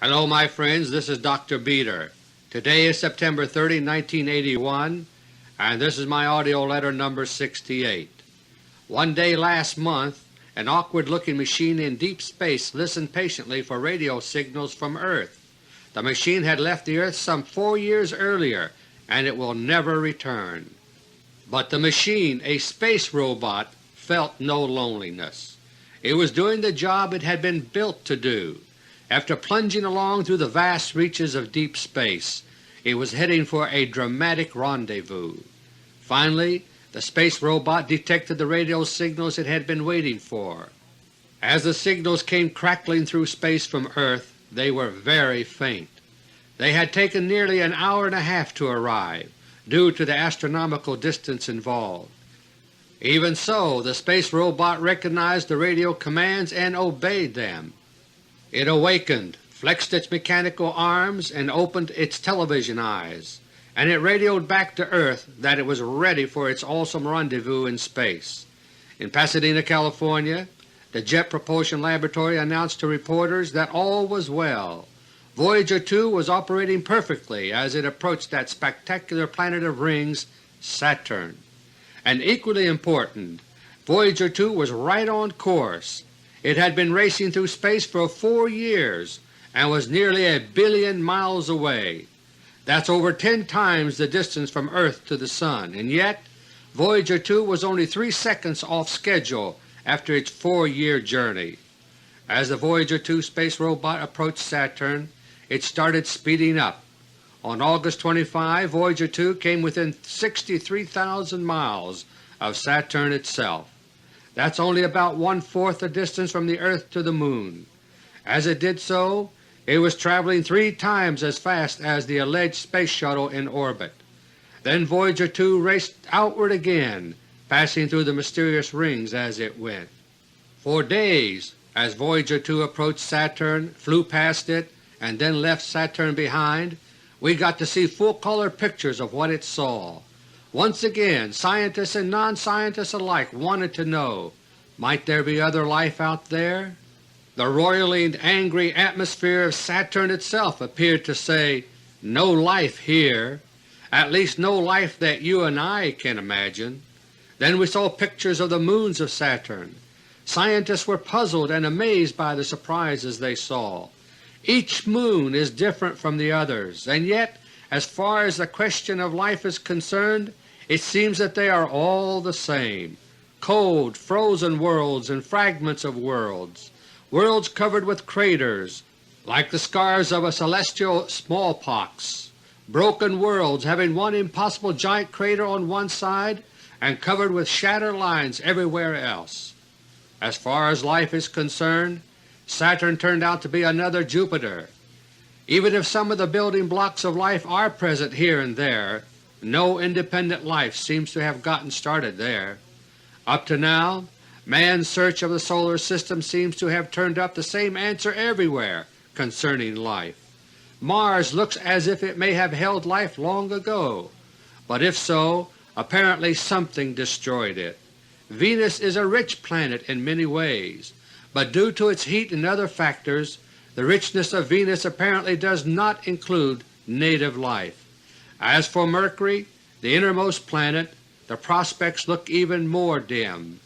Hello my friends, this is Dr. Beter. Today is September 30, 1981, and this is my AUDIO LETTER number 68. One day last month an awkward-looking machine in deep space listened patiently for radio signals from Earth. The machine had left the Earth some 4 years earlier, and it will never return. But the machine, a space robot, felt no loneliness. It was doing the job it had been built to do. After plunging along through the vast reaches of deep space, it was heading for a dramatic rendezvous. Finally, the space robot detected the radio signals it had been waiting for. As the signals came crackling through space from Earth, they were very faint. They had taken nearly an hour and a half to arrive, due to the astronomical distance involved. Even so, the space robot recognized the radio commands and obeyed them. It awakened, flexed its mechanical arms, and opened its television eyes, and it radioed back to Earth that it was ready for its awesome rendezvous in space. In Pasadena, California, the Jet Propulsion Laboratory announced to reporters that all was well. Voyager 2 was operating perfectly as it approached that spectacular planet of rings, Saturn. And equally important, Voyager 2 was right on course. It had been racing through space for 4 years and was nearly 1 billion miles away. That's over 10 times the distance from Earth to the Sun, and yet Voyager 2 was only 3 seconds off schedule after its 4-year journey. As the Voyager 2 space robot approached Saturn, it started speeding up. On August 25, Voyager 2 came within 63,000 miles of Saturn itself. That's only about 1/4 the distance from the Earth to the Moon. As it did so, it was traveling 3 times as fast as the alleged space shuttle in orbit. Then Voyager 2 raced outward again, passing through the mysterious rings as it went. For days, as Voyager 2 approached Saturn, flew past it, and then left Saturn behind, we got to see full-color pictures of what it saw. Once again, scientists and non-scientists alike wanted to know, might there be other life out there? The roiling, angry atmosphere of Saturn itself appeared to say, "No life here," at least no life that you and I can imagine. Then we saw pictures of the moons of Saturn. Scientists were puzzled and amazed by the surprises they saw. Each moon is different from the others, and yet as far as the question of life is concerned, it seems that they are all the same. Cold, frozen worlds and fragments of worlds, worlds covered with craters like the scars of a celestial smallpox, broken worlds having one impossible giant crater on one side and covered with shattered lines everywhere else. As far as life is concerned, Saturn turned out to be another Jupiter. Even if some of the building blocks of life are present here and there, no independent life seems to have gotten started there. Up to now, man's search of the Solar System seems to have turned up the same answer everywhere concerning life. Mars looks as if it may have held life long ago, but if so, apparently something destroyed it. Venus is a rich planet in many ways, but due to its heat and other factors, the richness of Venus apparently does not include native life. As for Mercury, the innermost planet, the prospects look even more dim.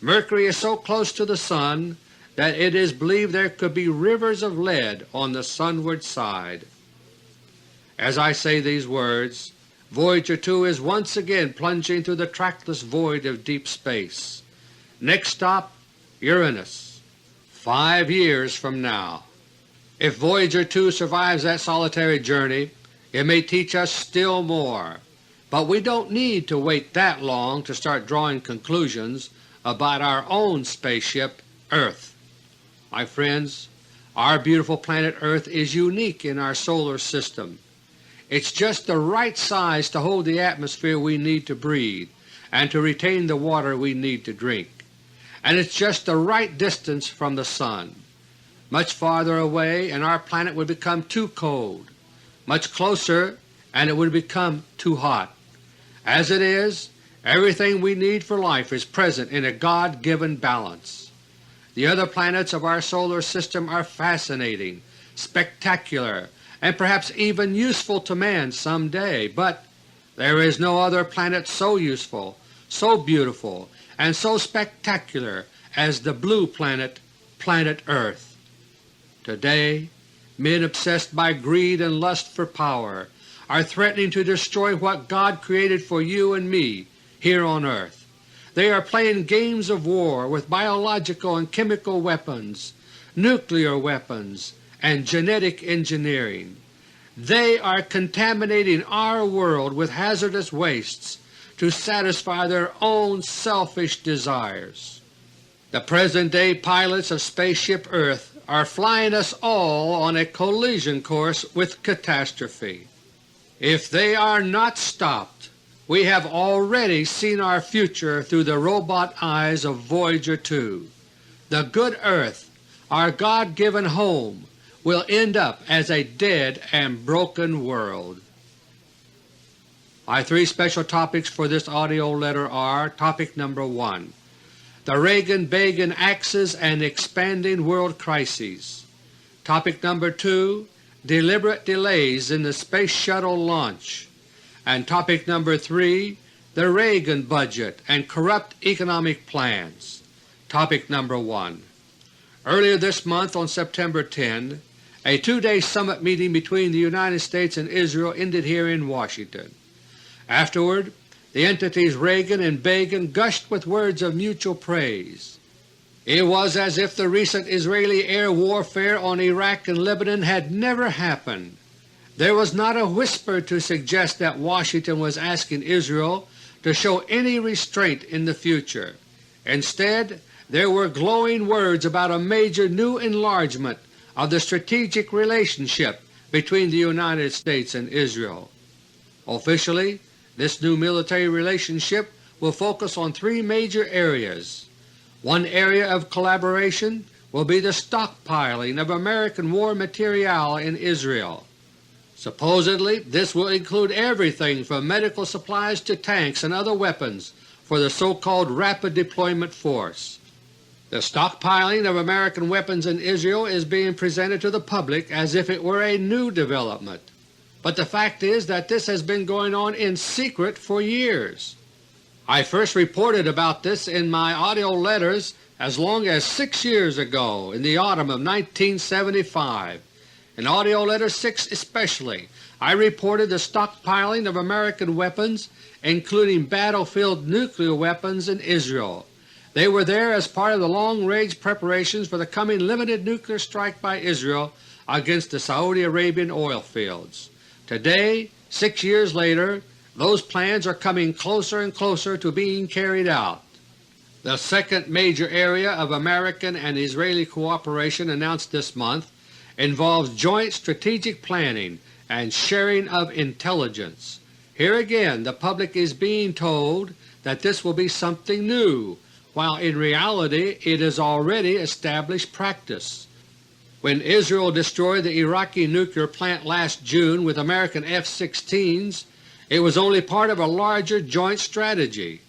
Mercury is so close to the Sun that it is believed there could be rivers of lead on the sunward side. As I say these words, Voyager 2 is once again plunging through the trackless void of deep space. Next stop, Uranus, 5 years from now. If Voyager 2 survives that solitary journey, it may teach us still more, but we don't need to wait that long to start drawing conclusions about our own spaceship, Earth. My friends, our beautiful planet Earth is unique in our solar system. It's just the right size to hold the atmosphere we need to breathe and to retain the water we need to drink. And it's just the right distance from the Sun. Much farther away and our planet would become too cold, much closer and it would become too hot. As it is, everything we need for life is present in a God-given balance. The other planets of our solar system are fascinating, spectacular, and perhaps even useful to man some day, but there is no other planet so useful, so beautiful, and so spectacular as the blue planet, planet Earth. Today, men obsessed by greed and lust for power are threatening to destroy what God created for you and me here on Earth. They are playing games of war with biological and chemical weapons, nuclear weapons, and genetic engineering. They are contaminating our world with hazardous wastes to satisfy their own selfish desires. The present-day pilots of Spaceship Earth are flying us all on a collision course with catastrophe. If they are not stopped, we have already seen our future through the robot eyes of Voyager 2. The good Earth, our God-given home, will end up as a dead and broken world. My three special topics for this audio letter are: Topic number 1, the Reagan-Bagan axis and expanding world crises. Topic number 2, deliberate delays in the Space Shuttle launch. And Topic number 3, the Reagan budget and corrupt economic plans. Topic number 1. Earlier this month on September 10, a two-day summit meeting between the United States and Israel ended here in Washington. Afterward, the entities Reagan and Bagan gushed with words of mutual praise. It was as if the recent Israeli air warfare on Iraq and Lebanon had never happened. There was not a whisper to suggest that Washington was asking Israel to show any restraint in the future. Instead, there were glowing words about a major new enlargement of the strategic relationship between the United States and Israel. Officially, this new military relationship will focus on three major areas. One area of collaboration will be the stockpiling of American war material in Israel. Supposedly, this will include everything from medical supplies to tanks and other weapons for the so-called Rapid Deployment Force. The stockpiling of American weapons in Israel is being presented to the public as if it were a new development, but the fact is that this has been going on in secret for years. I first reported about this in my audio letters as long as 6 years ago in the autumn of 1975. In AUDIO LETTER 6 especially, I reported the stockpiling of American weapons, including battlefield nuclear weapons, in Israel. They were there as part of the long-range preparations for the coming limited nuclear strike by Israel against the Saudi Arabian oil fields. Today, 6 years later, those plans are coming closer and closer to being carried out. The second major area of American and Israeli cooperation announced this month involves joint strategic planning and sharing of intelligence. Here again the public is being told that this will be something new, while in reality it is already established practice. When Israel destroyed the Iraqi nuclear plant last June with American F-16s, it was only part of a larger joint strategy.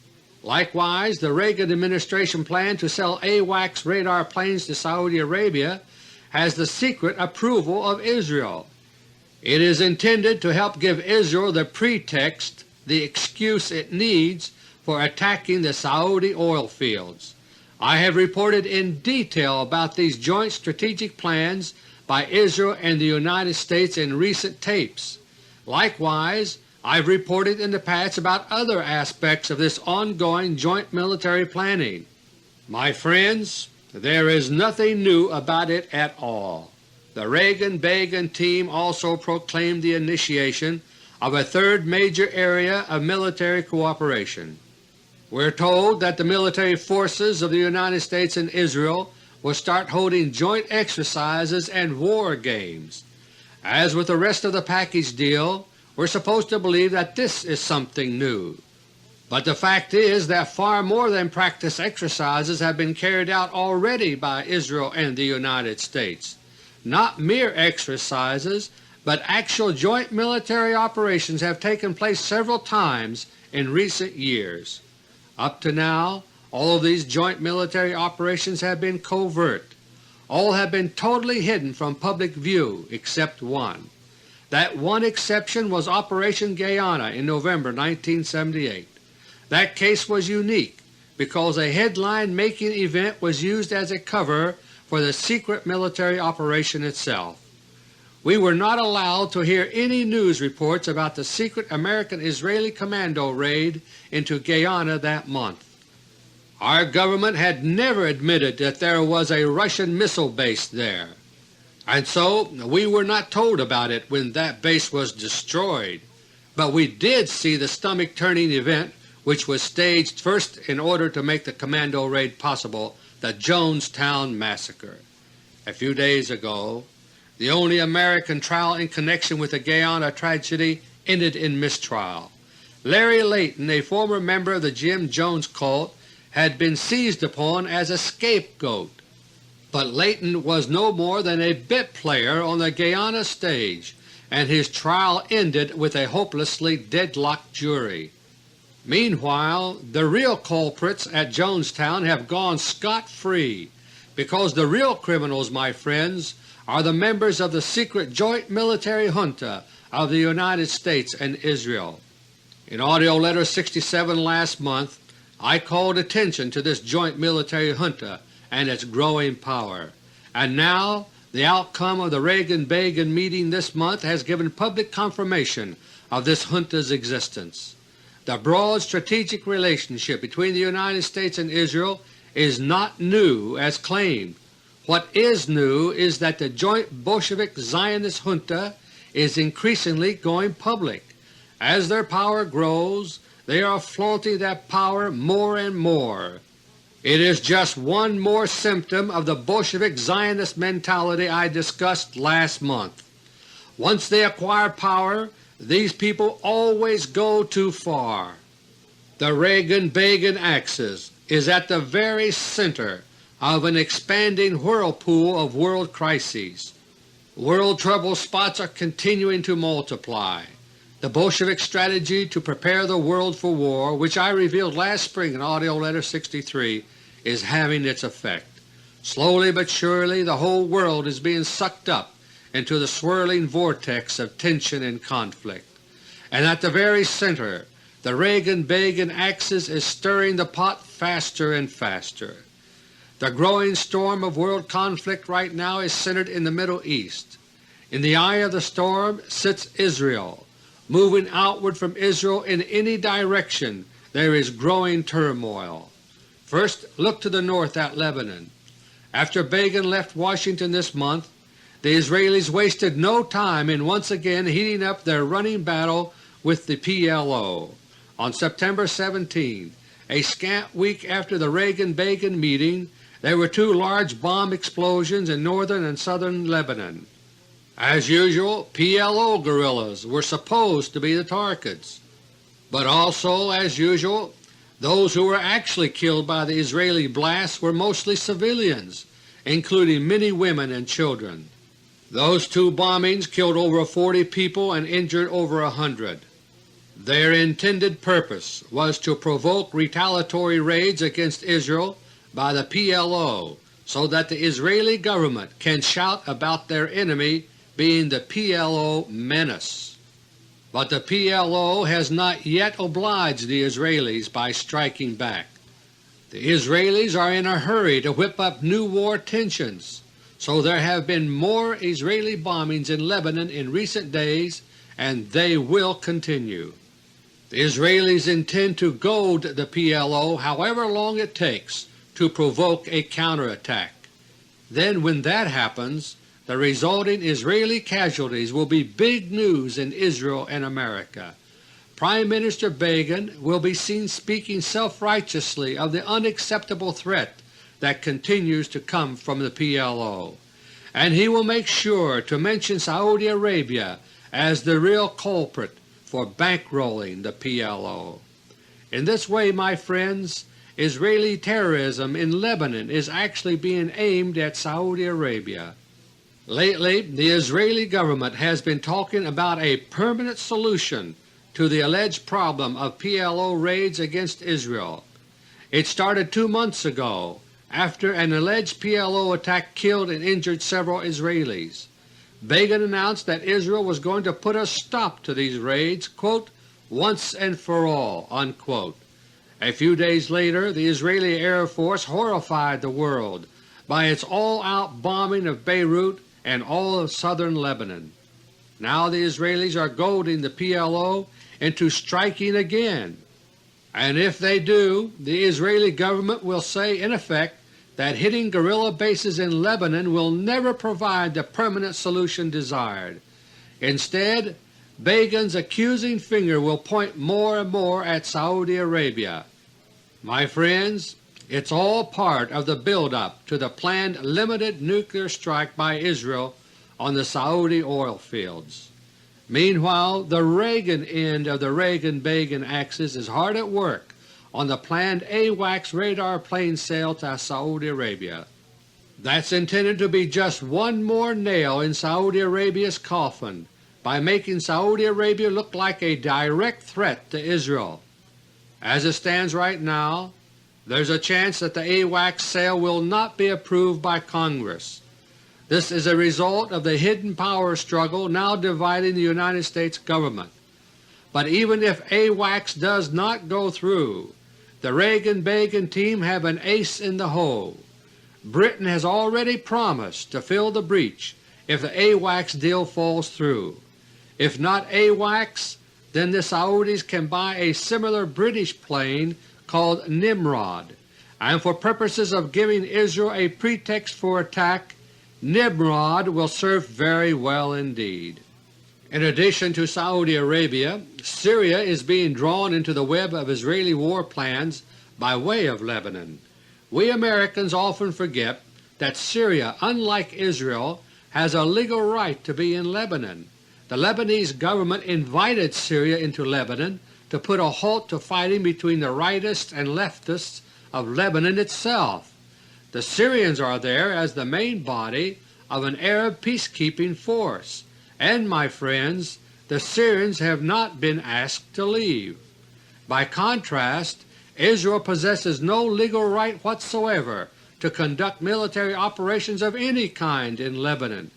Likewise, the Reagan administration plan to sell AWACS radar planes to Saudi Arabia has the secret approval of Israel. It is intended to help give Israel the pretext, the excuse it needs for attacking the Saudi oil fields. I have reported in detail about these joint strategic plans by Israel and the United States in recent tapes. Likewise, I have reported in the past about other aspects of this ongoing joint military planning. My friends, there is nothing new about it at all. The Reagan-Bagan team also proclaimed the initiation of a third major area of military cooperation. We are told that the military forces of the United States and Israel will start holding joint exercises and war games. As with the rest of the package deal, we're supposed to believe that this is something new. But the fact is that far more than practice exercises have been carried out already by Israel and the United States. Not mere exercises, but actual joint military operations have taken place several times in recent years. Up to now, all of these joint military operations have been covert. all have been totally hidden from public view except one. That one exception was Operation Guyana in November 1978. That case was unique because a headline-making event was used as a cover for the secret military operation itself. We were not allowed to hear any news reports about the secret American-Israeli commando raid into Guyana that month. Our government had never admitted that there was a Russian missile base there, and so we were not told about it when that base was destroyed. But we did see the stomach-turning event which was staged first in order to make the commando raid possible, the Jonestown Massacre. A few days ago, the only American trial in connection with the Guyana tragedy ended in mistrial. Larry Layton, a former member of the Jim Jones cult, had been seized upon as a scapegoat, but Layton was no more than a bit player on the Guyana stage, and his trial ended with a hopelessly deadlocked jury. Meanwhile, the real culprits at Jonestown have gone scot-free, because the real criminals, my friends, are the members of the secret joint military junta of the United States and Israel. In AUDIO LETTER 67 last month, I called attention to this joint military junta and its growing power, and now the outcome of the Reagan-Begin meeting this month has given public confirmation of this junta's existence. The broad strategic relationship between the United States and Israel is not new as claimed. What is new is that the joint Bolshevik Zionist junta is increasingly going public. As their power grows, they are flaunting that power more and more. It is just one more symptom of the Bolshevik Zionist mentality I discussed last month. Once they acquire power, these people always go too far. The Reagan-Begin axis is at the very center of an expanding whirlpool of world crises. World trouble spots are continuing to multiply. The Bolshevik strategy to prepare the world for war, which I revealed last spring in AUDIO LETTER 63, is having its effect. Slowly but surely the whole world is being sucked up into the swirling vortex of tension and conflict. And at the very center, the Reagan-Begin axis is stirring the pot faster and faster. The growing storm of world conflict right now is centered in the Middle East. In the eye of the storm sits Israel. Moving outward from Israel in any direction there is growing turmoil. First, look to the north at Lebanon. After Begin left Washington this month, the Israelis wasted no time in once again heating up their running battle with the PLO. On September 17, a scant week after the Reagan-Begin meeting, there were two large bomb explosions in northern and southern Lebanon. As usual, PLO guerrillas were supposed to be the targets, but also, as usual, those who were actually killed by the Israeli blasts were mostly civilians, including many women and children. Those two bombings killed over 40 people and injured over 100. Their intended purpose was to provoke retaliatory raids against Israel by the PLO so that the Israeli government can shout about their enemy being the PLO menace. But the PLO has not yet obliged the Israelis by striking back. The Israelis are in a hurry to whip up new war tensions, so there have been more Israeli bombings in Lebanon in recent days, and they will continue. The Israelis intend to goad the PLO however long it takes to provoke a counterattack. Then when that happens, the resulting Israeli casualties will be big news in Israel and America. Prime Minister Begin will be seen speaking self-righteously of the unacceptable threat that continues to come from the PLO, and he will make sure to mention Saudi Arabia as the real culprit for bankrolling the PLO. In this way, my friends, Israeli terrorism in Lebanon is actually being aimed at Saudi Arabia. Lately, the Israeli government has been talking about a permanent solution to the alleged problem of PLO raids against Israel. It started 2 months ago, after an alleged PLO attack killed and injured several Israelis. Begin announced that Israel was going to put a stop to these raids, quote, once and for all, unquote. A few days later, the Israeli Air Force horrified the world by its all-out bombing of Beirut and all of southern Lebanon. Now the Israelis are goading the PLO into striking again, and if they do, the Israeli government will say in effect that hitting guerrilla bases in Lebanon will never provide the permanent solution desired. Instead, Begin's accusing finger will point more and more at Saudi Arabia. My friends, it's all part of the build-up to the planned limited nuclear strike by Israel on the Saudi oil fields. Meanwhile, the Reagan end of the Reagan-Begin axis is hard at work on the planned AWACS radar plane sale to Saudi Arabia. That's intended to be just one more nail in Saudi Arabia's coffin by making Saudi Arabia look like a direct threat to Israel. As it stands right now, there's a chance that the AWACS sale will not be approved by Congress. This is a result of the hidden power struggle now dividing the United States government. But even if AWACS does not go through, the Reagan-Begin team have an ace in the hole. Britain has already promised to fill the breach if the AWACS deal falls through. If not AWACS, then the Saudis can buy a similar British plane called Nimrod, and for purposes of giving Israel a pretext for attack, Nimrod will serve very well indeed. In addition to Saudi Arabia, Syria is being drawn into the web of Israeli war plans by way of Lebanon. We Americans often forget that Syria, unlike Israel, has a legal right to be in Lebanon. The Lebanese government invited Syria into Lebanon to put a halt to fighting between the rightists and leftists of Lebanon itself. The Syrians are there as the main body of an Arab peacekeeping force, and, my friends, the Syrians have not been asked to leave. By contrast, Israel possesses no legal right whatsoever to conduct military operations of any kind in Lebanon.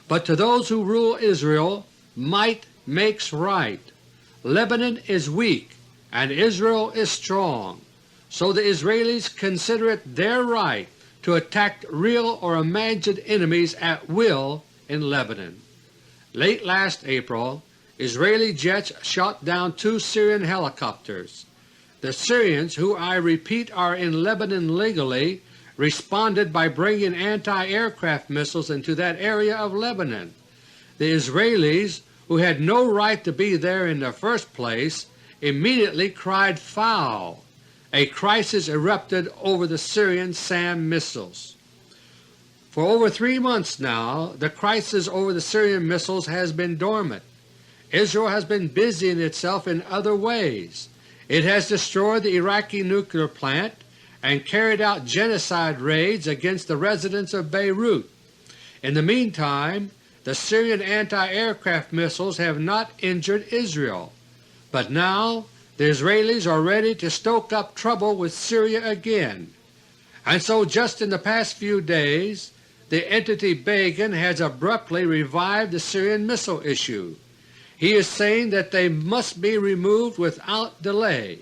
But to those who rule Israel, might makes right. Lebanon is weak and Israel is strong, so the Israelis consider it their right to attack real or imagined enemies at will in Lebanon. Late last April, Israeli jets shot down 2 Syrian helicopters. The Syrians, who I repeat are in Lebanon legally, responded by bringing anti-aircraft missiles into that area of Lebanon. The Israelis, who had no right to be there in the first place, immediately cried foul. A crisis erupted over the Syrian SAM missiles. For over 3 months now, the crisis over the Syrian missiles has been dormant. Israel has been busying itself in other ways. It has destroyed the Iraqi nuclear plant and carried out genocide raids against the residents of Beirut. In the meantime, the Syrian anti-aircraft missiles have not injured Israel. But now the Israelis are ready to stoke up trouble with Syria again. And so just in the past few days, the entity Begin has abruptly revived the Syrian missile issue. He is saying that they must be removed without delay.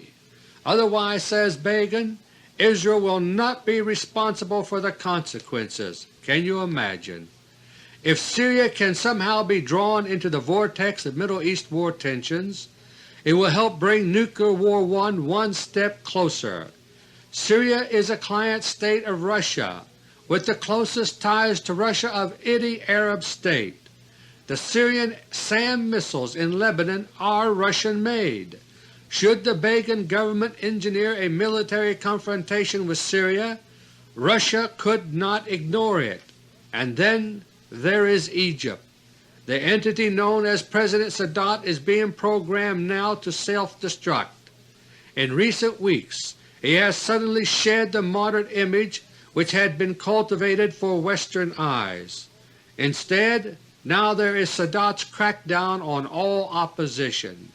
Otherwise, says Begin, Israel will not be responsible for the consequences. Can you imagine? If Syria can somehow be drawn into the vortex of Middle East war tensions, it will help bring Nuclear War I one step closer. Syria is a client state of Russia, with the closest ties to Russia of any Arab state. The Syrian SAM missiles in Lebanon are Russian-made. Should the Begin government engineer a military confrontation with Syria, Russia could not ignore it. And then there is Egypt. The entity known as President Sadat is being programmed now to self-destruct. In recent weeks he has suddenly shed the moderate image which had been cultivated for Western eyes. Instead, now there is Sadat's crackdown on all opposition.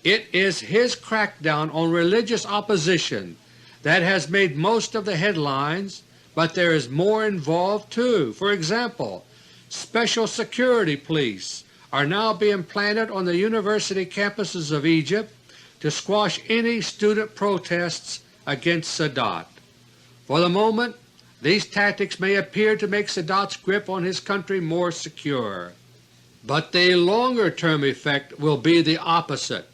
It is his crackdown on religious opposition that has made most of the headlines, but there is more involved too. For example, special security police are now being planted on the university campuses of Egypt to squash any student protests against Sadat. For the moment, these tactics may appear to make Sadat's grip on his country more secure, but the longer-term effect will be the opposite.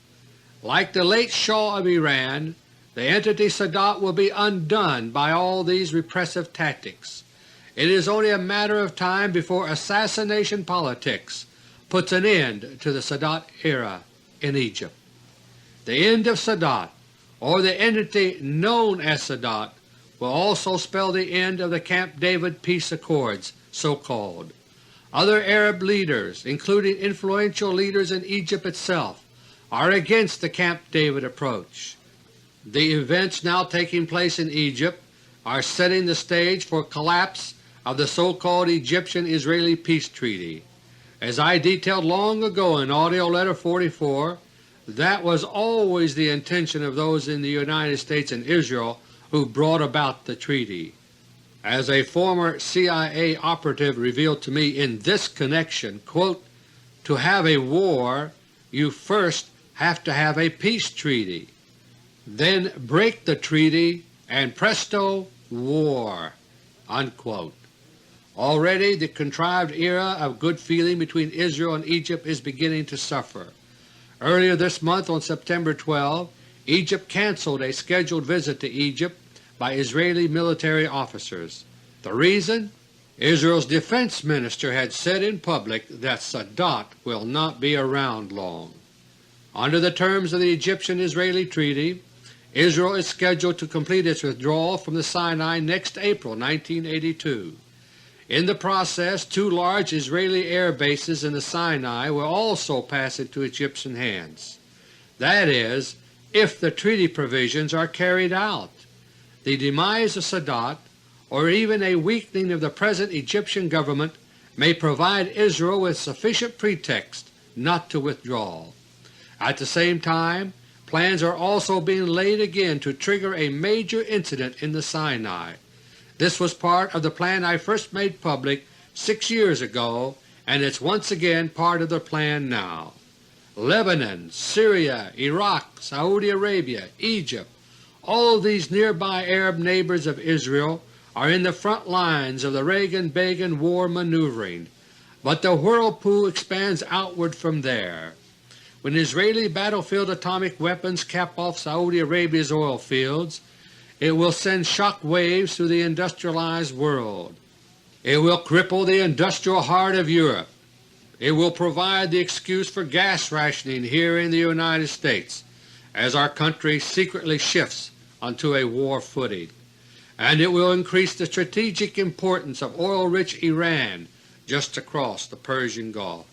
Like the late Shah of Iran, the entity Sadat will be undone by all these repressive tactics. It is only a matter of time before assassination politics puts an end to the Sadat era in Egypt. The end of Sadat, or the entity known as Sadat, will also spell the end of the Camp David peace accords, so-called. Other Arab leaders, including influential leaders in Egypt itself, are against the Camp David approach. The events now taking place in Egypt are setting the stage for collapse of the so-called Egyptian-Israeli peace treaty. As I detailed long ago in AUDIO LETTER No. 44, that was always the intention of those in the United States and Israel who brought about the treaty. As a former CIA operative revealed to me in this connection, quote, "To have a war, you first have to have a peace treaty. Then break the treaty and presto, war." Unquote. Already the contrived era of good feeling between Israel and Egypt is beginning to suffer. Earlier this month, on September 12, Egypt canceled a scheduled visit to Egypt by Israeli military officers. The reason? Israel's defense minister had said in public that Sadat will not be around long. Under the terms of the Egyptian-Israeli treaty, Israel is scheduled to complete its withdrawal from the Sinai next April 1982. In the process, 2 large Israeli air bases in the Sinai will also pass into Egyptian hands. That is, if the treaty provisions are carried out. The demise of Sadat, or even a weakening of the present Egyptian government, may provide Israel with sufficient pretext not to withdraw. At the same time, plans are also being laid again to trigger a major incident in the Sinai. This was part of the plan I first made public 6 years ago, and it's once again part of the plan now. Lebanon, Syria, Iraq, Saudi Arabia, Egypt, all of these nearby Arab neighbors of Israel are in the front lines of the Reagan-Begin war maneuvering, but the whirlpool expands outward from there. When Israeli battlefield atomic weapons cap off Saudi Arabia's oil fields, it will send shock waves through the industrialized world. It will cripple the industrial heart of Europe. It will provide the excuse for gas rationing here in the United States as our country secretly shifts onto a war footing. And it will increase the strategic importance of oil-rich Iran just across the Persian Gulf.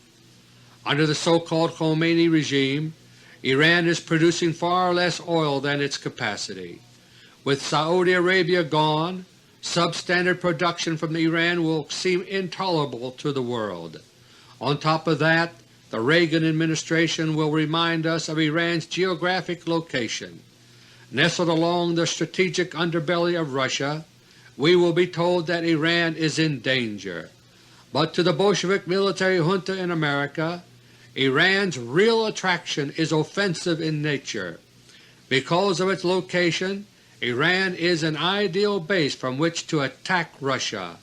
Under the so-called Khomeini regime, Iran is producing far less oil than its capacity. With Saudi Arabia gone, substandard production from Iran will seem intolerable to the world. On top of that, the Reagan administration will remind us of Iran's geographic location. Nestled along the strategic underbelly of Russia, we will be told that Iran is in danger. But to the Bolshevik military junta in America, Iran's real attraction is offensive in nature. Because of its location, Iran is an ideal base from which to attack Russia.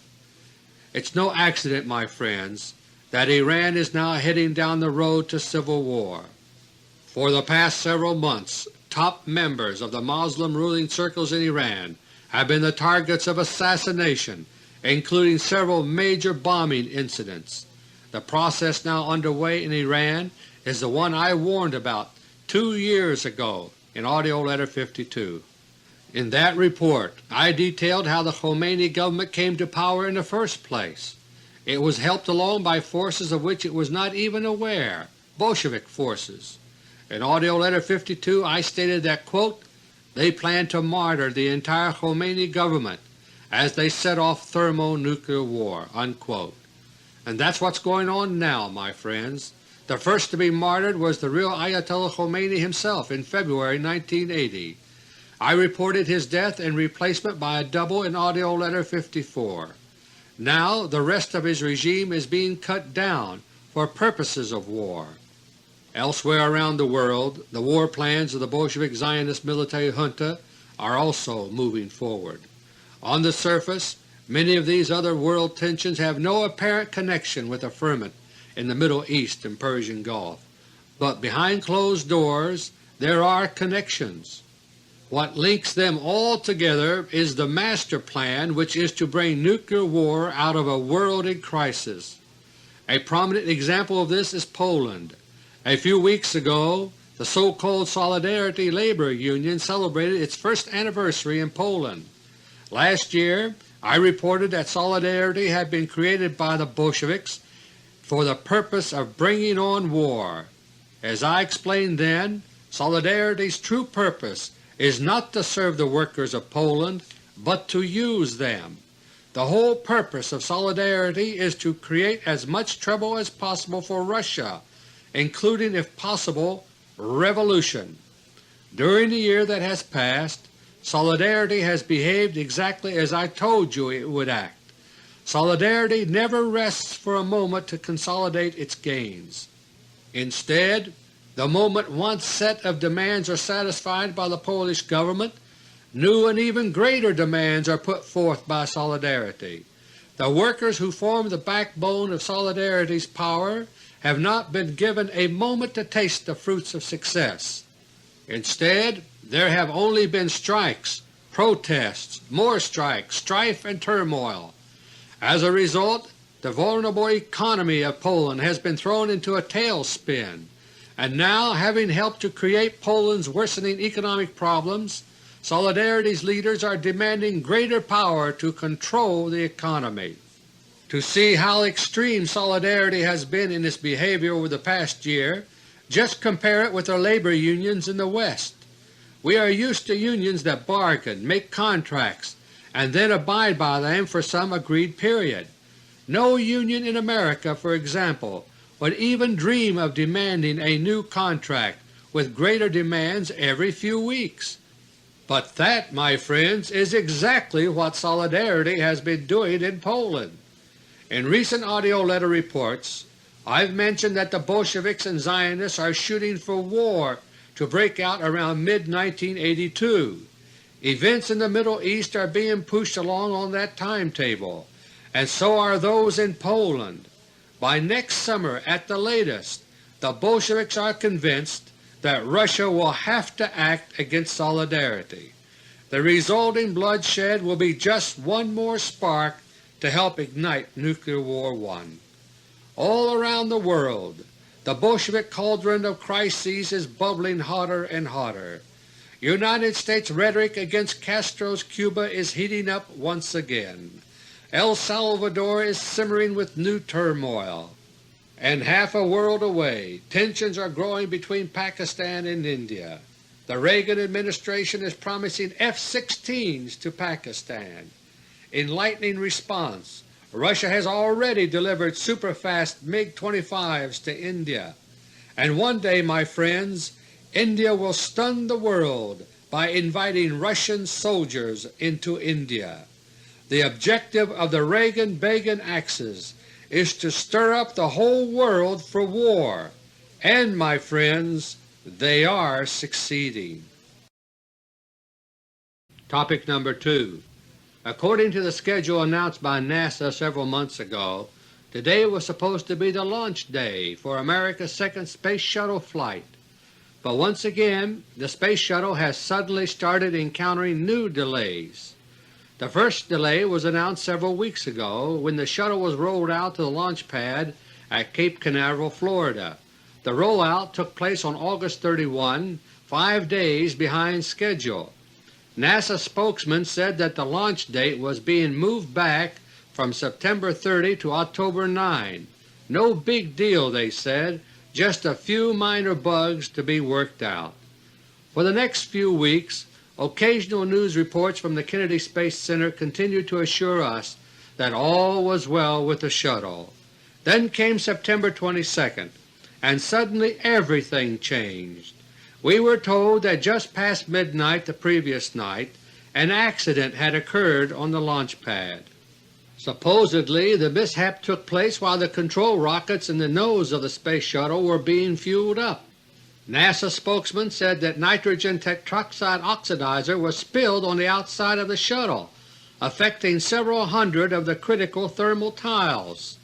It's no accident, my friends, that Iran is now heading down the road to civil war. For the past several months, top members of the Muslim ruling circles in Iran have been the targets of assassination, including several major bombing incidents. The process now underway in Iran is the one I warned about 2 years ago in AUDIO LETTER No. 52. In that report I detailed how the Khomeini government came to power in the first place. It was helped along by forces of which it was not even aware, Bolshevik forces. In AUDIO LETTER No. 52 I stated that, quote, "They plan to martyr the entire Khomeini government as they set off thermonuclear war," unquote. And that's what's going on now, my friends. The first to be martyred was the real Ayatollah Khomeini himself in February 1980. I reported his death and replacement by a double in AUDIO LETTER No. 54. Now the rest of his regime is being cut down for purposes of war. Elsewhere around the world, the war plans of the Bolshevik Zionist military junta are also moving forward. On the surface, many of these other world tensions have no apparent connection with the ferment in the Middle East and Persian Gulf, but behind closed doors there are connections. What links them all together is the master plan, which is to bring nuclear war out of a world in crisis. A prominent example of this is Poland. A few weeks ago the so-called Solidarity Labor Union celebrated its first anniversary in Poland. Last year I reported that Solidarity had been created by the Bolsheviks for the purpose of bringing on war. As I explained then, Solidarity's true purpose is not to serve the workers of Poland, but to use them. The whole purpose of Solidarity is to create as much trouble as possible for Russia, including, if possible, revolution. During the year that has passed, Solidarity has behaved exactly as I told you it would act. Solidarity never rests for a moment to consolidate its gains. Instead, the moment one set of demands are satisfied by the Polish government, new and even greater demands are put forth by Solidarity. The workers who form the backbone of Solidarity's power have not been given a moment to taste the fruits of success. Instead, there have only been strikes, protests, more strikes, strife and turmoil. As a result, the vulnerable economy of Poland has been thrown into a tailspin, and now, having helped to create Poland's worsening economic problems, Solidarity's leaders are demanding greater power to control the economy. To see how extreme Solidarity has been in its behavior over the past year, just compare it with our labor unions in the West. We are used to unions that bargain, make contracts, and then abide by them for some agreed period. No union in America, for example, would even dream of demanding a new contract with greater demands every few weeks. But that, my friends, is exactly what Solidarity has been doing in Poland. In recent AUDIO LETTER reports, I've mentioned that the Bolsheviks and Zionists are shooting for war to break out around mid-1982. Events in the Middle East are being pushed along on that timetable, and so are those in Poland. By next summer at the latest, the Bolsheviks are convinced that Russia will have to act against Solidarity. The resulting bloodshed will be just one more spark to help ignite Nuclear War I. All around the world, the Bolshevik cauldron of crises is bubbling hotter and hotter. United States rhetoric against Castro's Cuba is heating up once again. El Salvador is simmering with new turmoil. And half a world away, tensions are growing between Pakistan and India. The Reagan administration is promising F-16s to Pakistan. In lightning response, Russia has already delivered super-fast MiG-25s to India. And one day, my friends, India will stun the world by inviting Russian soldiers into India. The objective of the Reagan-Begin axis is to stir up the whole world for war, and, my friends, they are succeeding. Topic number 2. According to the schedule announced by NASA several months ago, today was supposed to be the launch day for America's second Space Shuttle flight. But once again, the Space Shuttle has suddenly started encountering new delays. The first delay was announced several weeks ago when the shuttle was rolled out to the launch pad at Cape Canaveral, Florida. The rollout took place on August 31, 5 days behind schedule. NASA spokesman said that the launch date was being moved back from September 30 to October 9. No big deal, they said, just a few minor bugs to be worked out. For the next few weeks, occasional news reports from the Kennedy Space Center continued to assure us that all was well with the shuttle. Then came September 22nd, and suddenly everything changed. we were told that just past midnight the previous night an accident had occurred on the launch pad. Supposedly the mishap took place while the control rockets in the nose of the Space Shuttle were being fueled up. NASA spokesman said that nitrogen tetroxide oxidizer was spilled on the outside of the shuttle, affecting several hundred of the critical thermal tiles.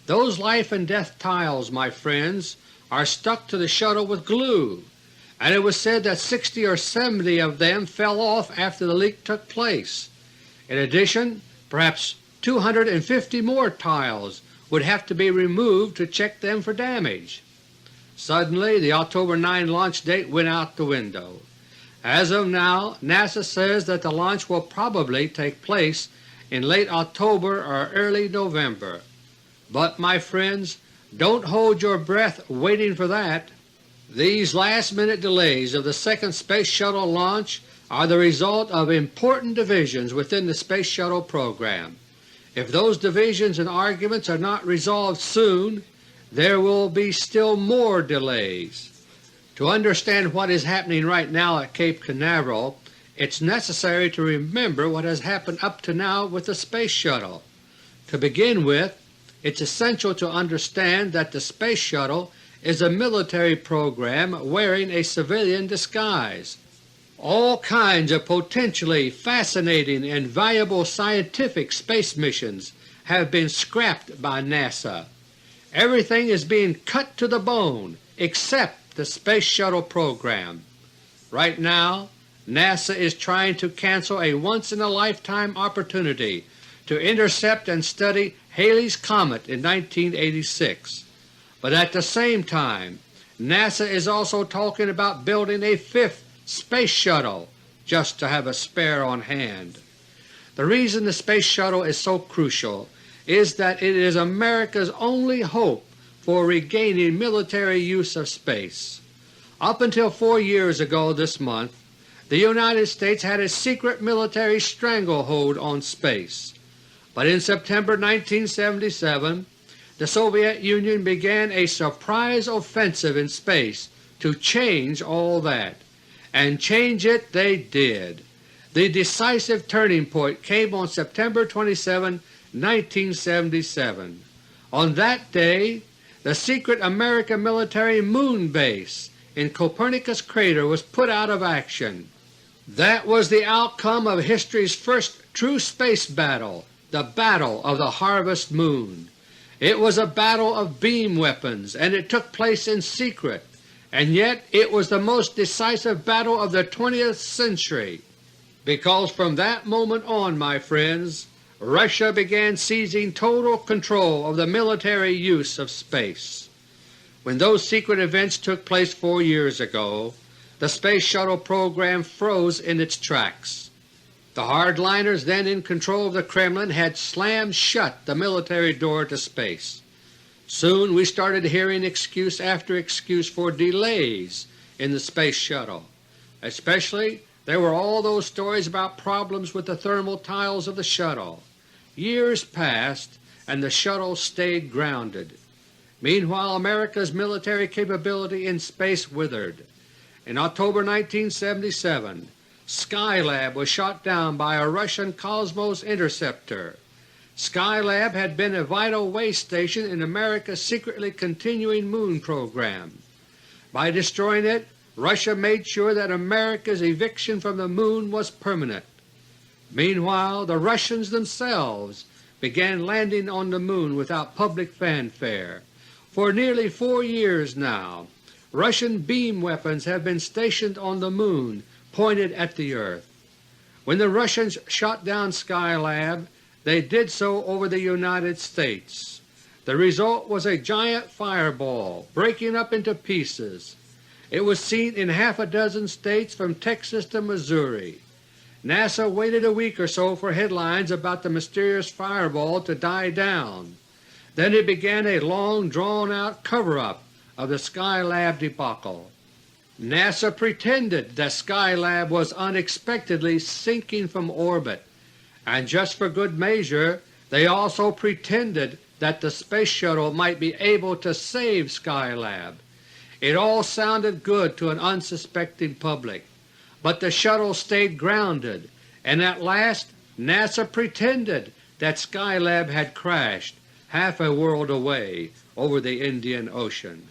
Those life and death tiles, my friends, are stuck to the shuttle with glue, and it was said that 60 or 70 of them fell off after the leak took place. In addition, perhaps 250 more tiles would have to be removed to check them for damage. Suddenly the October 9 launch date went out the window. As of now, NASA says that the launch will probably take place in late October or early November. But, my friends, don't hold your breath waiting for that. These last-minute delays of the second Space Shuttle launch are the result of important divisions within the Space Shuttle program. If those divisions and arguments are not resolved soon, there will be still more delays. To understand what is happening right now at Cape Canaveral, it's necessary to remember what has happened up to now with the Space Shuttle. To begin with, it's essential to understand that the Space Shuttle is a military program wearing a civilian disguise. All kinds of potentially fascinating and valuable scientific space missions have been scrapped by NASA. Everything is being cut to the bone except the Space Shuttle program. Right now, NASA is trying to cancel a once-in-a-lifetime opportunity to intercept and study Halley's Comet in 1986. But at the same time, NASA is also talking about building a fifth Space Shuttle just to have a spare on hand. The reason the Space Shuttle is so crucial is that it is America's only hope for regaining military use of space. Up until 4 years ago this month, the United States had a secret military stranglehold on space. But in September 1977, the Soviet Union began a surprise offensive in space to change all that. And change it they did. The decisive turning point came on September 27, 1977. On that day, the secret American military moon base in Copernicus crater was put out of action. That was the outcome of history's first true space battle, the Battle of the Harvest Moon. It was a battle of beam weapons, and it took place in secret, and yet it was the most decisive battle of the 20th century, because from that moment on, my friends, Russia began seizing total control of the military use of space. When those secret events took place 4 years ago, the Space Shuttle program froze in its tracks. The hardliners then in control of the Kremlin had slammed shut the military door to space. Soon we started hearing excuse after excuse for delays in the Space Shuttle. Especially there were all those stories about problems with the thermal tiles of the shuttle. Years passed and the shuttle stayed grounded. Meanwhile, America's military capability in space withered. In October 1977, Skylab was shot down by a Russian Cosmos interceptor. Skylab had been a vital way station in America's secretly continuing moon program. By destroying it, Russia made sure that America's eviction from the moon was permanent. Meanwhile, the Russians themselves began landing on the moon without public fanfare. For nearly 4 years now, Russian beam weapons have been stationed on the moon pointed at the Earth. When the Russians shot down Skylab, they did so over the United States. The result was a giant fireball breaking up into pieces. It was seen in half a dozen states from Texas to Missouri. NASA waited a week or so for headlines about the mysterious fireball to die down. Then it began a long drawn-out cover-up of the Skylab debacle. NASA pretended that Skylab was unexpectedly sinking from orbit, and just for good measure they also pretended that the Space Shuttle might be able to save Skylab. It all sounded good to an unsuspecting public, but the shuttle stayed grounded, and at last NASA pretended that Skylab had crashed half a world away over the Indian Ocean.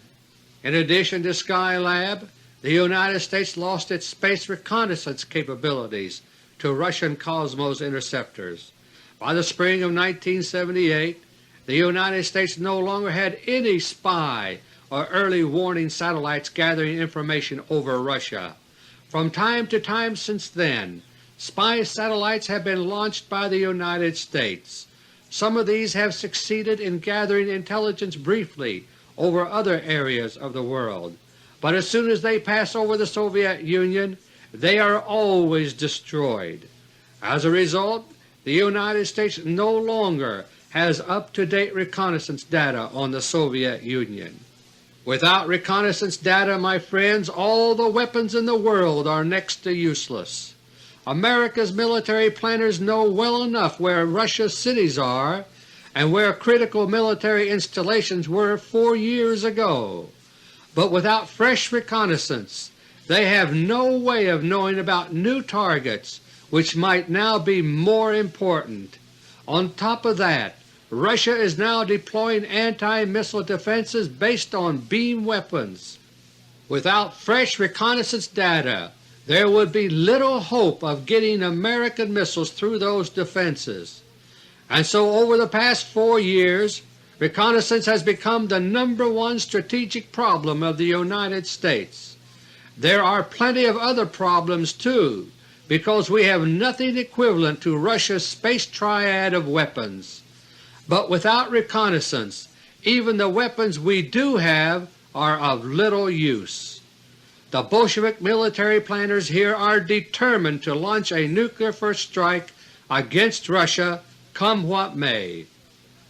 In addition to Skylab, the United States lost its space reconnaissance capabilities to Russian Cosmos interceptors. By the spring of 1978, the United States no longer had any spy or early warning satellites gathering information over Russia. From time to time since then, spy satellites have been launched by the United States. Some of these have succeeded in gathering intelligence briefly over other areas of the world, but as soon as they pass over the Soviet Union, they are always destroyed. As a result, the United States no longer has up-to-date reconnaissance data on the Soviet Union. Without reconnaissance data, my friends, all the weapons in the world are next to useless. America's military planners know well enough where Russia's cities are and where critical military installations were 4 years ago. But without fresh reconnaissance, they have no way of knowing about new targets which might now be more important. On top of that, Russia is now deploying anti-missile defenses based on beam weapons. Without fresh reconnaissance data, there would be little hope of getting American missiles through those defenses. And so over the past 4 years, reconnaissance has become the #1 strategic problem of the United States. There are plenty of other problems too, because we have nothing equivalent to Russia's space triad of weapons. But without reconnaissance, even the weapons we do have are of little use. The Bolshevik military planners here are determined to launch a nuclear first strike against Russia, come what may.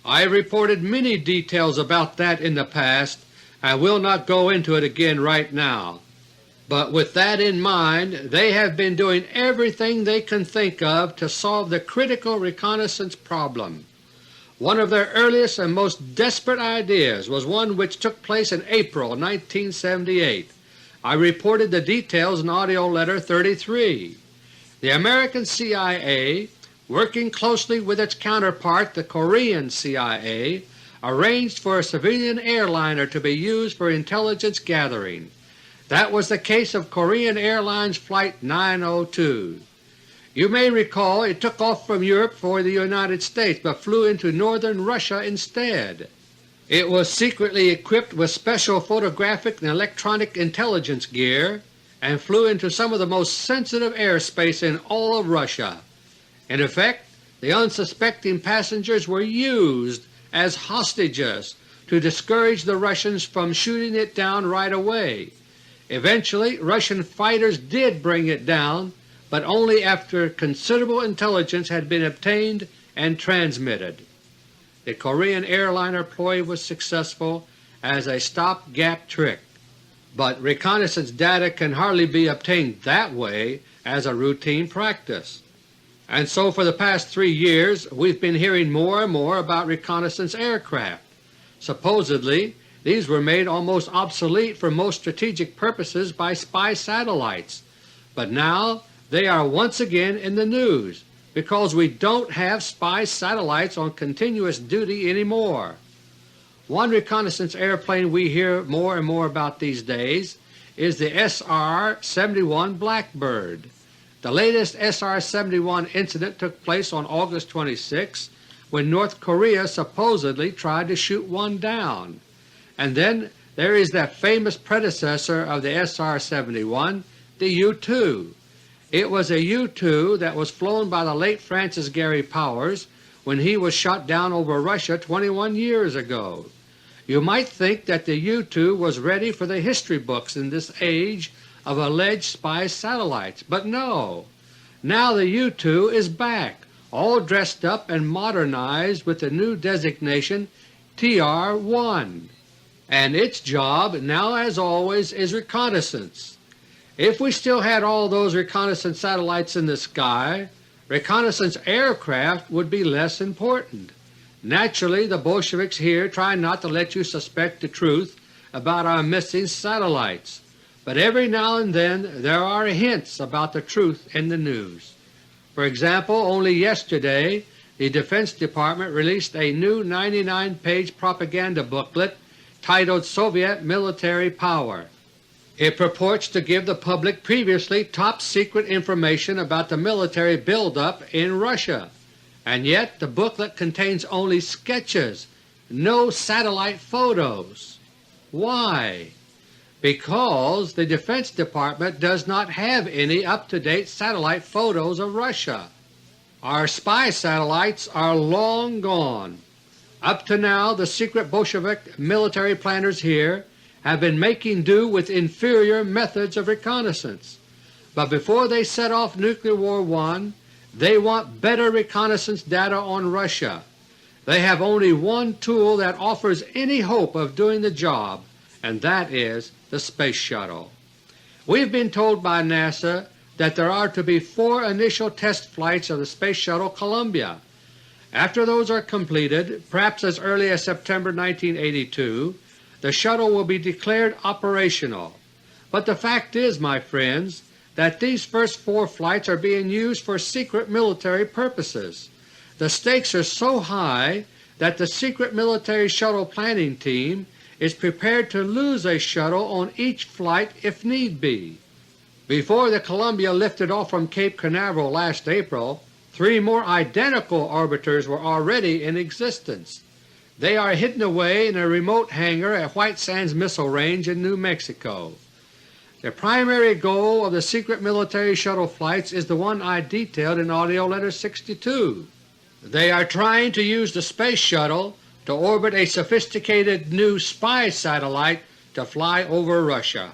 I have reported many details about that in the past and will not go into it again right now. But with that in mind, they have been doing everything they can think of to solve the critical reconnaissance problem. One of their earliest and most desperate ideas was one which took place in April 1978. I reported the details in AUDIO LETTER No. 33. The American CIA, working closely with its counterpart the Korean CIA, arranged for a civilian airliner to be used for intelligence gathering. That was the case of Korean Airlines Flight 902. You may recall it took off from Europe for the United States but flew into northern Russia instead. It was secretly equipped with special photographic and electronic intelligence gear and flew into some of the most sensitive airspace in all of Russia. In effect, the unsuspecting passengers were used as hostages to discourage the Russians from shooting it down right away. Eventually Russian fighters did bring it down, but only after considerable intelligence had been obtained and transmitted. The Korean airliner ploy was successful as a stop-gap trick, but reconnaissance data can hardly be obtained that way as a routine practice. And so for the past 3 years we've been hearing more and more about reconnaissance aircraft. Supposedly these were made almost obsolete for most strategic purposes by spy satellites, but now they are once again in the news because we don't have spy satellites on continuous duty anymore. One reconnaissance airplane we hear more and more about these days is the SR-71 Blackbird. The latest SR-71 incident took place on August 26 when North Korea supposedly tried to shoot one down. And then there is that famous predecessor of the SR-71, the U-2. It was a U-2 that was flown by the late Francis Gary Powers when he was shot down over Russia 21 years ago. You might think that the U-2 was ready for the history books in this age of alleged spy satellites, but no. Now the U-2 is back, all dressed up and modernized with the new designation TR-1, and its job now as always is reconnaissance. If we still had all those reconnaissance satellites in the sky, reconnaissance aircraft would be less important. Naturally the Bolsheviks here try not to let you suspect the truth about our missing satellites, but every now and then there are hints about the truth in the news. For example, only yesterday the Defense Department released a new 99-page propaganda booklet titled Soviet Military Power. It purports to give the public previously top-secret information about the military buildup in Russia, and yet the booklet contains only sketches, no satellite photos. Why? Because the Defense Department does not have any up-to-date satellite photos of Russia. Our spy satellites are long gone. Up to now the secret Bolshevik military planners here have been making do with inferior methods of reconnaissance, but before they set off Nuclear War I, they want better reconnaissance data on Russia. They have only one tool that offers any hope of doing the job, and that is the Space Shuttle. We've been told by NASA that there are to be 4 initial test flights of the Space Shuttle Columbia. After those are completed, perhaps as early as September 1982, the shuttle will be declared operational. But the fact is, my friends, that these first 4 flights are being used for secret military purposes. The stakes are so high that the secret military shuttle planning team is prepared to lose a shuttle on each flight if need be. Before the Columbia lifted off from Cape Canaveral last April, 3 more identical orbiters were already in existence. They are hidden away in a remote hangar at White Sands Missile Range in New Mexico. The primary goal of the secret military shuttle flights is the one I detailed in AUDIO LETTER No. 62. They are trying to use the Space Shuttle to orbit a sophisticated new spy satellite to fly over Russia.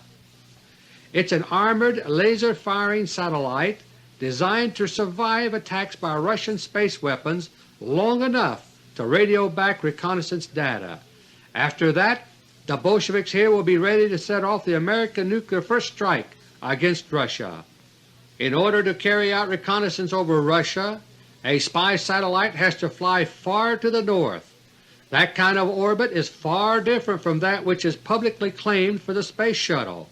It's an armored, laser-firing satellite designed to survive attacks by Russian space weapons long enough to radio back reconnaissance data. After that, the Bolsheviks here will be ready to set off the American nuclear first strike against Russia. In order to carry out reconnaissance over Russia, a spy satellite has to fly far to the north. That kind of orbit is far different from that which is publicly claimed for the Space Shuttle.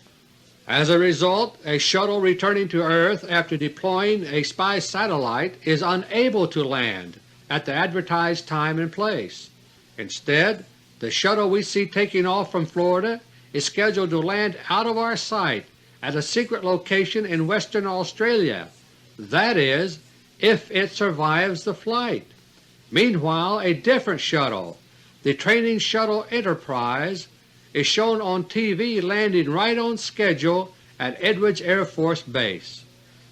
As a result, a shuttle returning to Earth after deploying a spy satellite is unable to land at the advertised time and place. Instead, the shuttle we see taking off from Florida is scheduled to land out of our sight at a secret location in Western Australia, that is, if it survives the flight. Meanwhile, a different shuttle, the Training Shuttle Enterprise, is shown on TV landing right on schedule at Edwards Air Force Base.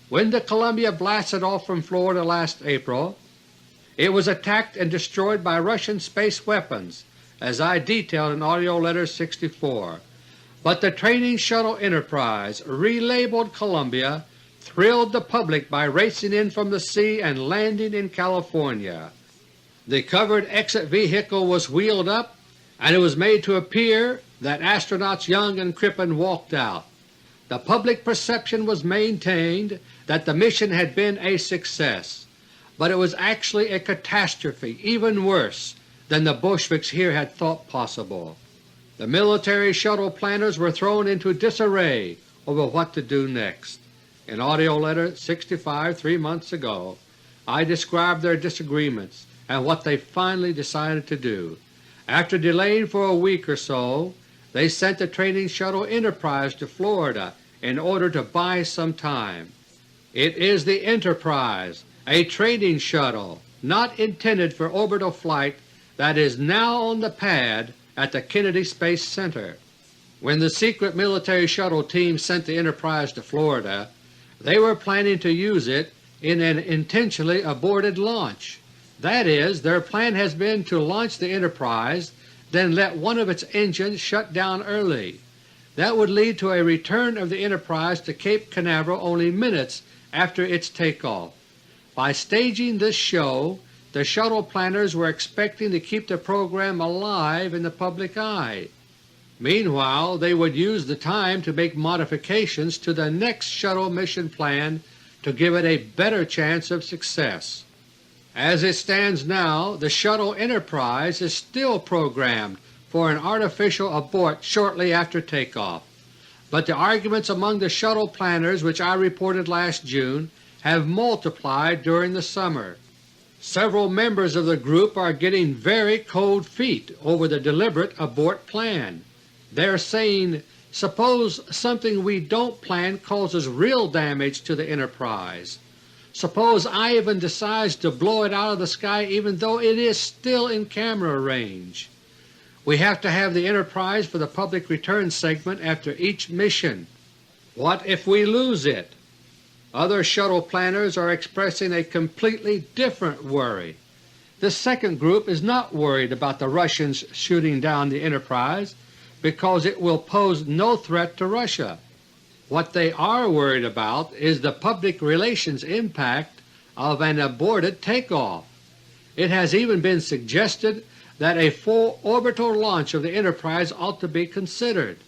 When the Columbia blasted off from Florida last April, it was attacked and destroyed by Russian space weapons, as I detailed in AUDIO LETTER No. 64. But the Training Shuttle Enterprise, relabeled Columbia, thrilled the public by racing in from the sea and landing in California. The covered exit vehicle was wheeled up, and it was made to appear that astronauts Young and Crippen walked out. The public perception was maintained that the mission had been a success, but it was actually a catastrophe even worse than the Bolsheviks here had thought possible. The military shuttle planners were thrown into disarray over what to do next. In AUDIO LETTER No. 65 3 months ago, I described their disagreements and what they finally decided to do. After delaying for a week or so, they sent the Training Shuttle Enterprise to Florida in order to buy some time. It is the Enterprise, a training shuttle not intended for orbital flight, that is now on the pad at the Kennedy Space Center. When the secret military shuttle team sent the Enterprise to Florida, they were planning to use it in an intentionally aborted launch. That is, their plan has been to launch the Enterprise, then let one of its engines shut down early. That would lead to a return of the Enterprise to Cape Canaveral only minutes after its takeoff. By staging this show, the shuttle planners were expecting to keep the program alive in the public eye. Meanwhile, they would use the time to make modifications to the next shuttle mission plan to give it a better chance of success. As it stands now, the Shuttle Enterprise is still programmed for an artificial abort shortly after takeoff. But the arguments among the shuttle planners which I reported last June have multiplied during the summer. Several members of the group are getting very cold feet over the deliberate abort plan. They are saying, suppose something we don't plan causes real damage to the Enterprise. Suppose Ivan decides to blow it out of the sky even though it is still in camera range. We have to have the Enterprise for the public return segment after each mission. What if we lose it? Other shuttle planners are expressing a completely different worry. This second group is not worried about the Russians shooting down the Enterprise because it will pose no threat to Russia. What they are worried about is the public relations impact of an aborted takeoff. It has even been suggested that a full orbital launch of the Enterprise ought to be considered.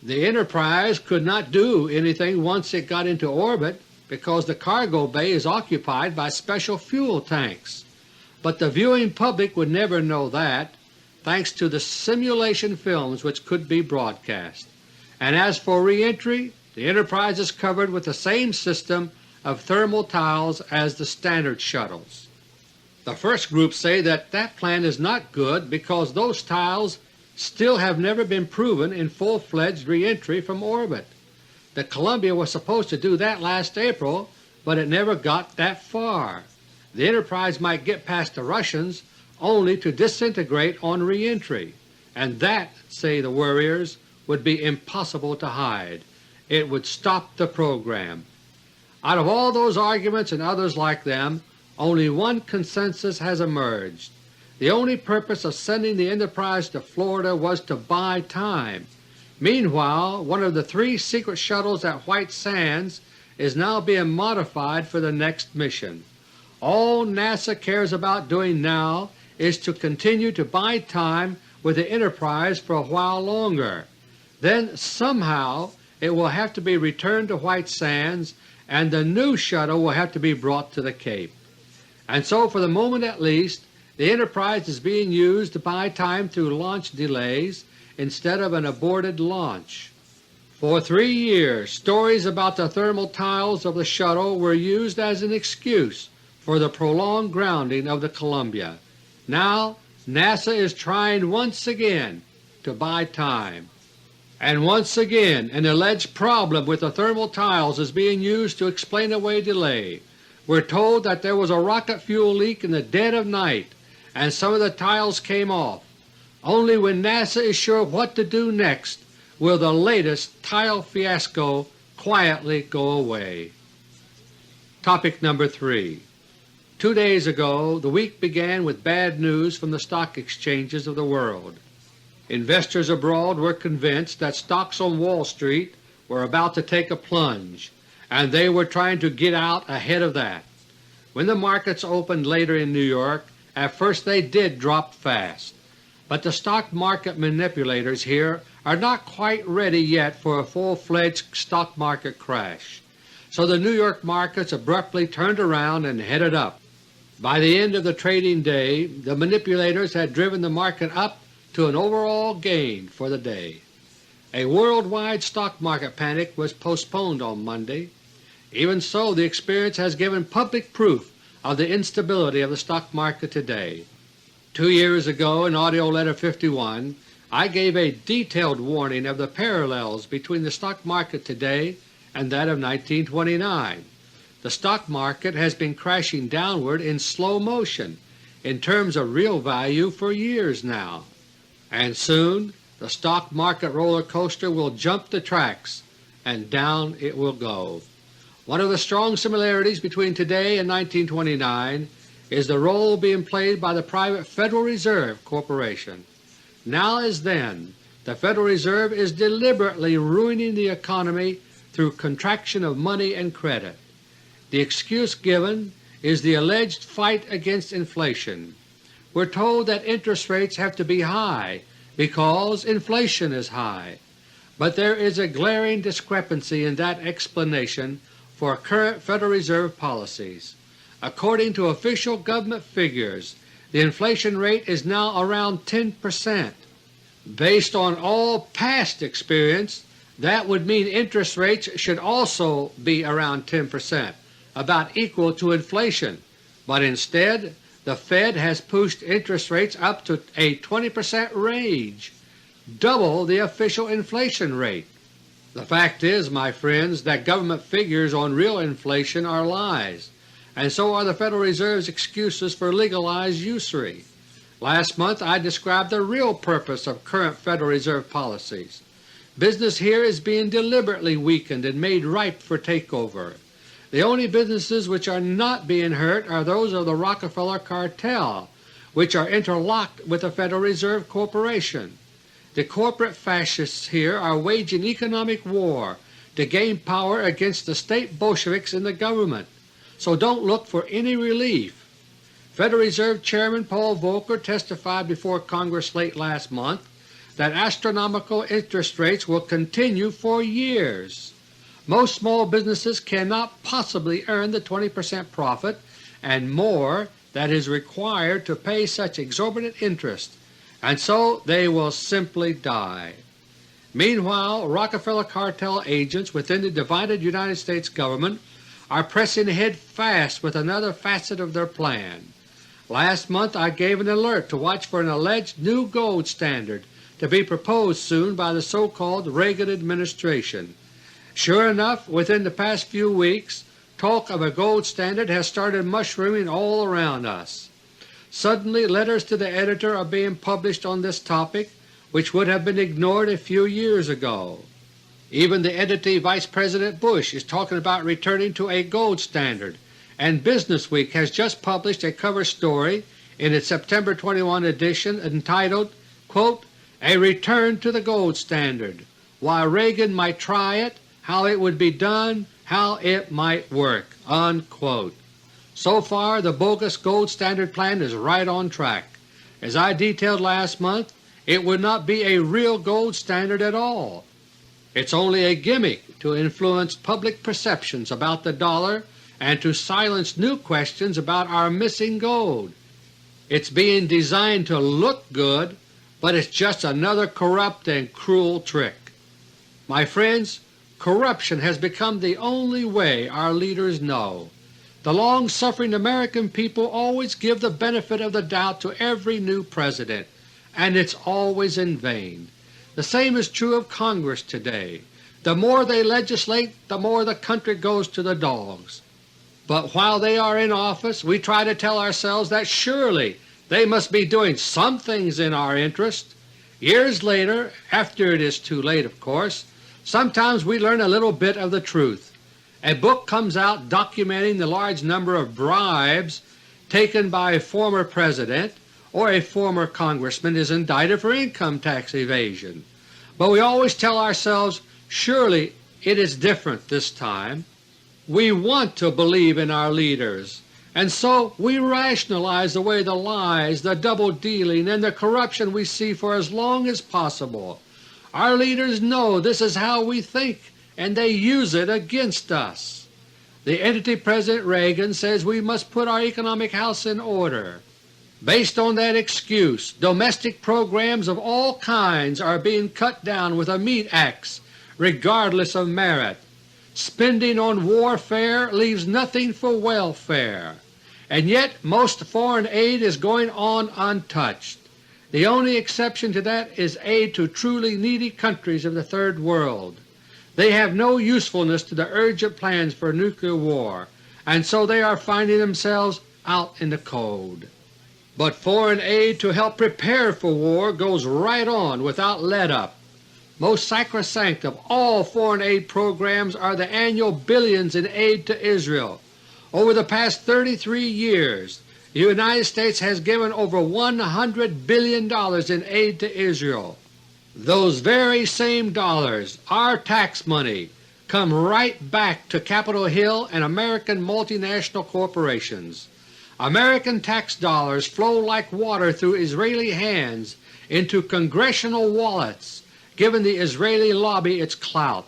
The Enterprise could not do anything once it got into orbit because the cargo bay is occupied by special fuel tanks. But the viewing public would never know that, thanks to the simulation films which could be broadcast. And as for re-entry, the Enterprise is covered with the same system of thermal tiles as the standard shuttles. The first group say that plan is not good because those tiles still have never been proven in full-fledged re-entry from orbit. The Columbia was supposed to do that last April, but it never got that far. The Enterprise might get past the Russians only to disintegrate on re-entry, and that, say the worriers, would be impossible to hide. It would stop the program. Out of all those arguments and others like them, only one consensus has emerged. The only purpose of sending the Enterprise to Florida was to buy time. Meanwhile, one of the 3 secret shuttles at White Sands is now being modified for the next mission. All NASA cares about doing now is to continue to buy time with the Enterprise for a while longer. Then somehow it will have to be returned to White Sands and the new shuttle will have to be brought to the Cape. And so for the moment at least, the Enterprise is being used to buy time through launch delays instead of an aborted launch. For 3 years, stories about the thermal tiles of the shuttle were used as an excuse for the prolonged grounding of the Columbia. Now NASA is trying once again to buy time. And once again an alleged problem with the thermal tiles is being used to explain away delay. We're told that there was a rocket fuel leak in the dead of night and some of the tiles came off. Only when NASA is sure what to do next will the latest tile fiasco quietly go away. Topic number 3. 2 days ago the week began with bad news from the stock exchanges of the world. Investors abroad were convinced that stocks on Wall Street were about to take a plunge, and they were trying to get out ahead of that. When the markets opened later in New York, at first they did drop fast. But the stock market manipulators here are not quite ready yet for a full-fledged stock market crash. So the New York markets abruptly turned around and headed up. By the end of the trading day, the manipulators had driven the market up to an overall gain for the day. A worldwide stock market panic was postponed on Monday. Even so, the experience has given public proof of the instability of the stock market today. 2 years ago in AUDIO LETTER No. 51, I gave a detailed warning of the parallels between the stock market today and that of 1929. The stock market has been crashing downward in slow motion in terms of real value for years now, and soon the stock market roller coaster will jump the tracks and down it will go. One of the strong similarities between today and 1929 is the role being played by the private Federal Reserve Corporation. Now as then, the Federal Reserve is deliberately ruining the economy through contraction of money and credit. The excuse given is the alleged fight against inflation. We're told that interest rates have to be high because inflation is high, but there is a glaring discrepancy in that explanation for current Federal Reserve policies. According to official government figures, the inflation rate is now around 10%. Based on all past experience, that would mean interest rates should also be around 10%, about equal to inflation, but instead the Fed has pushed interest rates up to a 20% range, double the official inflation rate. The fact is, my friends, that government figures on real inflation are lies, and so are the Federal Reserve's excuses for legalized usury. Last month I described the real purpose of current Federal Reserve policies. Business here is being deliberately weakened and made ripe for takeover. The only businesses which are not being hurt are those of the Rockefeller cartel, which are interlocked with the Federal Reserve Corporation. The corporate fascists here are waging economic war to gain power against the state Bolsheviks in the government, so don't look for any relief. Federal Reserve Chairman Paul Volcker testified before Congress late last month that astronomical interest rates will continue for years. Most small businesses cannot possibly earn the 20% profit and more that is required to pay such exorbitant interest, and so they will simply die. Meanwhile, Rockefeller cartel agents within the divided United States government are pressing ahead fast with another facet of their plan. Last month I gave an alert to watch for an alleged new gold standard to be proposed soon by the so-called Reagan administration. Sure enough, within the past few weeks, talk of a gold standard has started mushrooming all around us. Suddenly letters to the editor are being published on this topic which would have been ignored a few years ago. Even the entity Vice President Bush is talking about returning to a gold standard, and Businessweek has just published a cover story in its September 21 edition entitled, quote, "A Return to the Gold Standard, Why Reagan Might Try It, How It Would Be Done, How It Might Work." Unquote. So far the bogus gold standard plan is right on track. As I detailed last month, it would not be a real gold standard at all. It's only a gimmick to influence public perceptions about the dollar and to silence new questions about our missing gold. It's being designed to look good, but it's just another corrupt and cruel trick. My friends, corruption has become the only way our leaders know. The long-suffering American people always give the benefit of the doubt to every new President, and it's always in vain. The same is true of Congress today. The more they legislate, the more the country goes to the dogs. But while they are in office, we try to tell ourselves that surely they must be doing some things in our interest. Years later, after it is too late of course, sometimes we learn a little bit of the truth. A book comes out documenting the large number of bribes taken by a former President or a former Congressman is indicted for income tax evasion. But we always tell ourselves, surely it is different this time. We want to believe in our leaders, and so we rationalize away the lies, the double-dealing, and the corruption we see for as long as possible. Our leaders know this is how we think, and they use it against us. The entity President Reagan says we must put our economic house in order. Based on that excuse, domestic programs of all kinds are being cut down with a meat axe, regardless of merit. Spending on warfare leaves nothing for welfare, and yet most foreign aid is going on untouched. The only exception to that is aid to truly needy countries of the Third World. They have no usefulness to the urgent plans for nuclear war, and so they are finding themselves out in the cold. But foreign aid to help prepare for war goes right on without let-up. Most sacrosanct of all foreign aid programs are the annual billions in aid to Israel. Over the past 33 years, the United States has given over $100 billion in aid to Israel. Those very same dollars, our tax money, come right back to Capitol Hill and American multinational corporations. American tax dollars flow like water through Israeli hands into congressional wallets, giving the Israeli lobby its clout.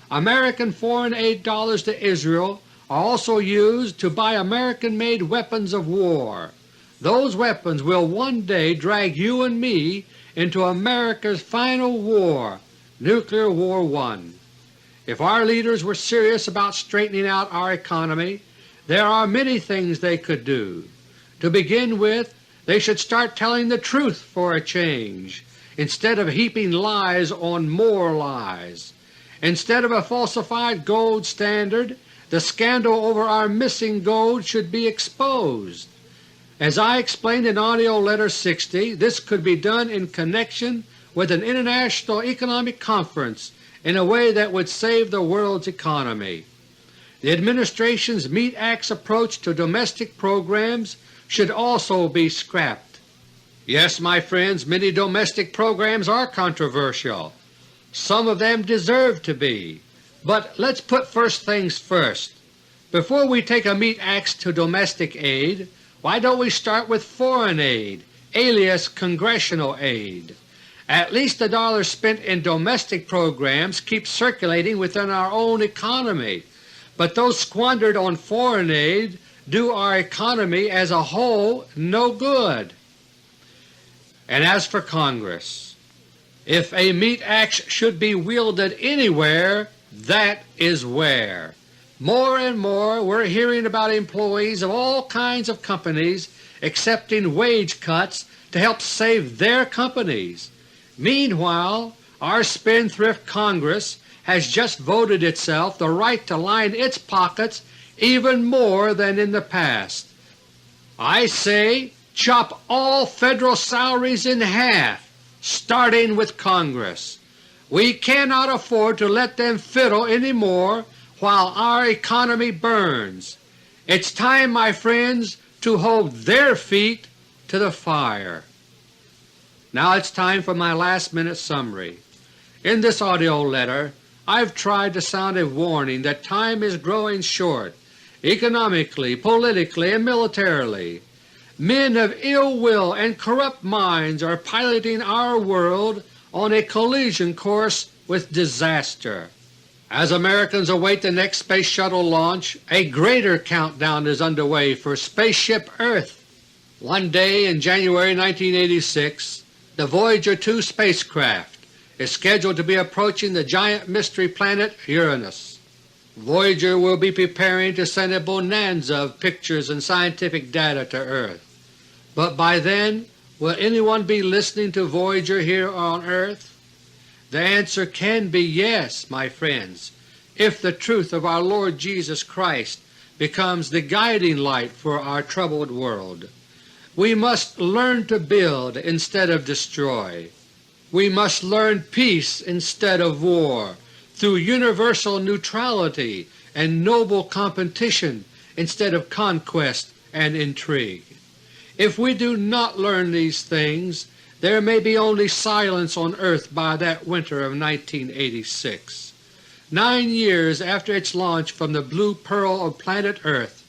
American foreign aid dollars to Israel are also used to buy American-made weapons of war. Those weapons will one day drag you and me into America's final war, Nuclear War I. If our leaders were serious about straightening out our economy, there are many things they could do. To begin with, they should start telling the truth for a change, instead of heaping lies on more lies. Instead of a falsified gold standard, the scandal over our missing gold should be exposed. As I explained in AUDIO LETTER No. 60, this could be done in connection with an international economic conference in a way that would save the world's economy. The Administration's Meat Act's approach to domestic programs should also be scrapped. Yes, my friends, many domestic programs are controversial. Some of them deserve to be. But let's put first things first. Before we take a meat axe to domestic aid, why don't we start with foreign aid, alias congressional aid? At least the dollars spent in domestic programs keep circulating within our own economy, but those squandered on foreign aid do our economy as a whole no good. And as for Congress, if a meat axe should be wielded anywhere, that is where. More and more we're hearing about employees of all kinds of companies accepting wage cuts to help save their companies. Meanwhile, our spendthrift Congress has just voted itself the right to line its pockets even more than in the past. I say chop all Federal salaries in half, starting with Congress. We cannot afford to let them fiddle any more while our economy burns. It's time, my friends, to hold their feet to the fire. Now it's time for my last-minute summary. In this AUDIO letter I've tried to sound a warning that time is growing short, economically, politically, and militarily. Men of ill will and corrupt minds are piloting our world on a collision course with disaster. As Americans await the next Space Shuttle launch, a greater countdown is underway for Spaceship Earth. One day in January 1986, the Voyager 2 spacecraft is scheduled to be approaching the giant mystery planet Uranus. Voyager will be preparing to send a bonanza of pictures and scientific data to Earth. But by then, will anyone be listening to Voyager here on Earth? The answer can be yes, my friends, if the truth of our Lord Jesus Christ becomes the guiding light for our troubled world. We must learn to build instead of destroy. We must learn peace instead of war, through universal neutrality and noble competition instead of conquest and intrigue. If we do not learn these things, there may be only silence on Earth by that winter of 1986. 9 years after its launch from the blue pearl of planet Earth,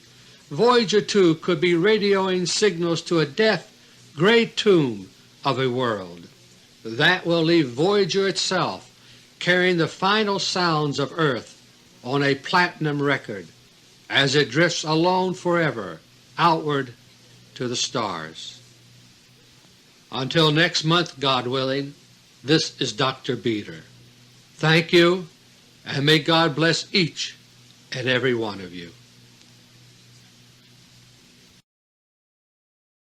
Voyager 2 could be radioing signals to a deaf, gray tomb of a world. That will leave Voyager itself carrying the final sounds of Earth on a platinum record as it drifts alone forever outward to the stars. Until next month, God willing, this is Dr. Beter. Thank you, and may God bless each and every one of you.